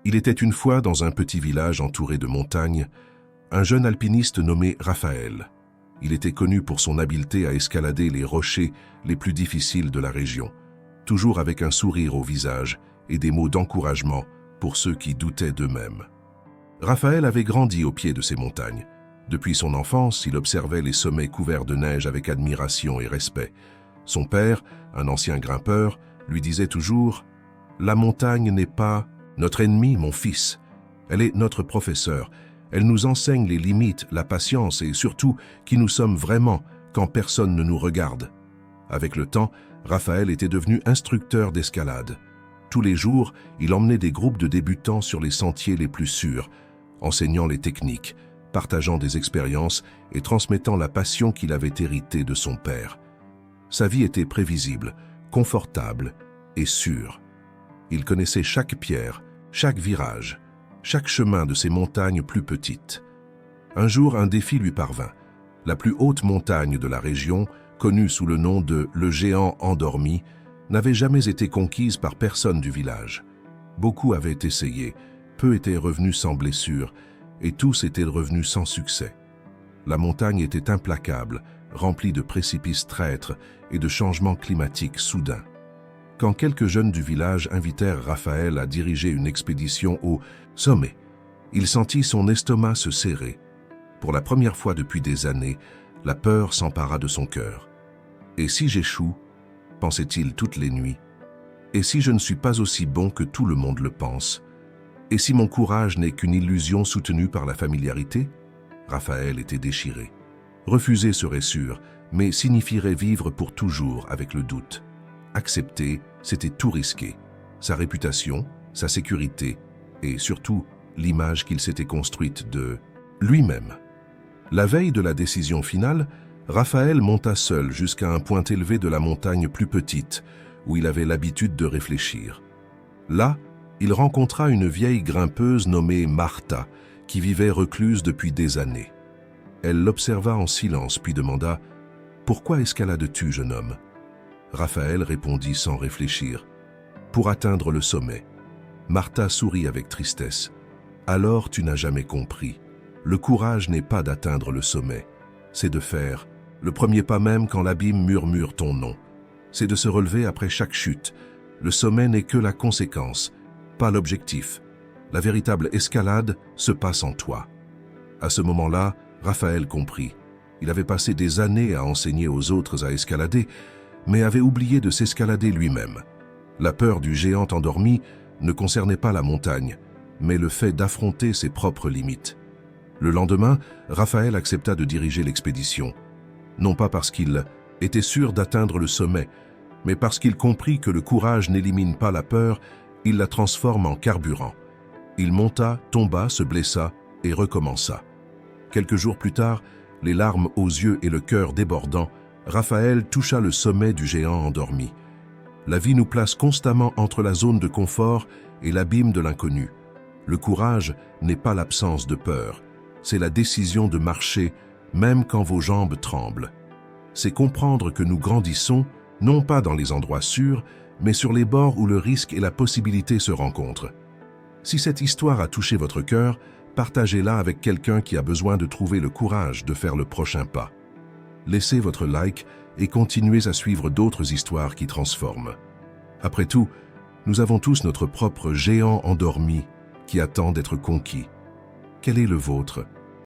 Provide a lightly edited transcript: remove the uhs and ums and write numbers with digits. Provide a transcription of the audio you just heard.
Il était une fois dans un petit village entouré de montagnes, un jeune alpiniste nommé Raphaël. Il était connu pour son habileté à escalader les rochers les plus difficiles de la région, toujours avec un sourire au visage et des mots d'encouragement pour ceux qui doutaient d'eux-mêmes. Raphaël avait grandi au pied de ces montagnes. Depuis son enfance, il observait les sommets couverts de neige avec admiration et respect. Son père, un ancien grimpeur, lui disait toujours « La montagne n'est pas notre ennemi, mon fils. Elle est notre professeur. Elle nous enseigne les limites, la patience et surtout qui nous sommes vraiment quand personne ne nous regarde. » Avec le temps, Raphaël était devenu instructeur d'escalade. Tous les jours, il emmenait des groupes de débutants sur les sentiers les plus sûrs, enseignant les techniques, partageant des expériences et transmettant la passion qu'il avait héritée de son père. Sa vie était prévisible, confortable et sûre. Il connaissait chaque pierre, chaque virage, chaque chemin de ces montagnes plus petites. Un jour, un défi lui parvint. La plus haute montagne de la région, connue sous le nom de « le géant endormi », n'avait jamais été conquise par personne du village. Beaucoup avaient essayé, peu étaient revenus sans blessure, et tous étaient revenus sans succès. La montagne était implacable, remplie de précipices traîtres et de changements climatiques soudains. Quand quelques jeunes du village invitèrent Raphaël à diriger une expédition au sommet, il sentit son estomac se serrer. Pour la première fois depuis des années, la peur s'empara de son cœur. « Et si j'échoue ?» pensait-il toutes les nuits. « Et si je ne suis pas aussi bon que tout le monde le pense ? Et si mon courage n'est qu'une illusion soutenue par la familiarité ?» Raphaël était déchiré. Refuser serait sûr, mais signifierait vivre pour toujours avec le doute. Accepter, c'était tout risquer. Sa réputation, sa sécurité et surtout l'image qu'il s'était construite de lui-même. La veille de la décision finale, Raphaël monta seul jusqu'à un point élevé de la montagne plus petite, où il avait l'habitude de réfléchir. Là, il rencontra une vieille grimpeuse nommée Martha, qui vivait recluse depuis des années. Elle l'observa en silence puis demanda « Pourquoi escalades-tu, jeune homme ?» Raphaël répondit sans réfléchir « Pour atteindre le sommet. » Martha sourit avec tristesse. « Alors tu n'as jamais compris. Le courage n'est pas d'atteindre le sommet, c'est de faire le premier pas même quand l'abîme murmure ton nom. C'est de se relever après chaque chute. Le sommet n'est que la conséquence, pas l'objectif. La véritable escalade se passe en toi. » À ce moment-là, Raphaël comprit. Il avait passé des années à enseigner aux autres à escalader, mais avait oublié de s'escalader lui-même. La peur du géant endormi ne concernait pas la montagne, mais le fait d'affronter ses propres limites. Le lendemain, Raphaël accepta de diriger l'expédition. Non pas parce qu'il était sûr d'atteindre le sommet, mais parce qu'il comprit que le courage n'élimine pas la peur, il la transforme en carburant. Il monta, tomba, se blessa et recommença. Quelques jours plus tard, les larmes aux yeux et le cœur débordant, Raphaël toucha le sommet du géant endormi. La vie nous place constamment entre la zone de confort et l'abîme de l'inconnu. Le courage n'est pas l'absence de peur, c'est la décision de marcher même quand vos jambes tremblent. C'est comprendre que nous grandissons, non pas dans les endroits sûrs, mais sur les bords où le risque et la possibilité se rencontrent. Si cette histoire a touché votre cœur, partagez-la avec quelqu'un qui a besoin de trouver le courage de faire le prochain pas. Laissez votre like et continuez à suivre d'autres histoires qui transforment. Après tout, nous avons tous notre propre géant endormi qui attend d'être conquis. Quel est le vôtre ?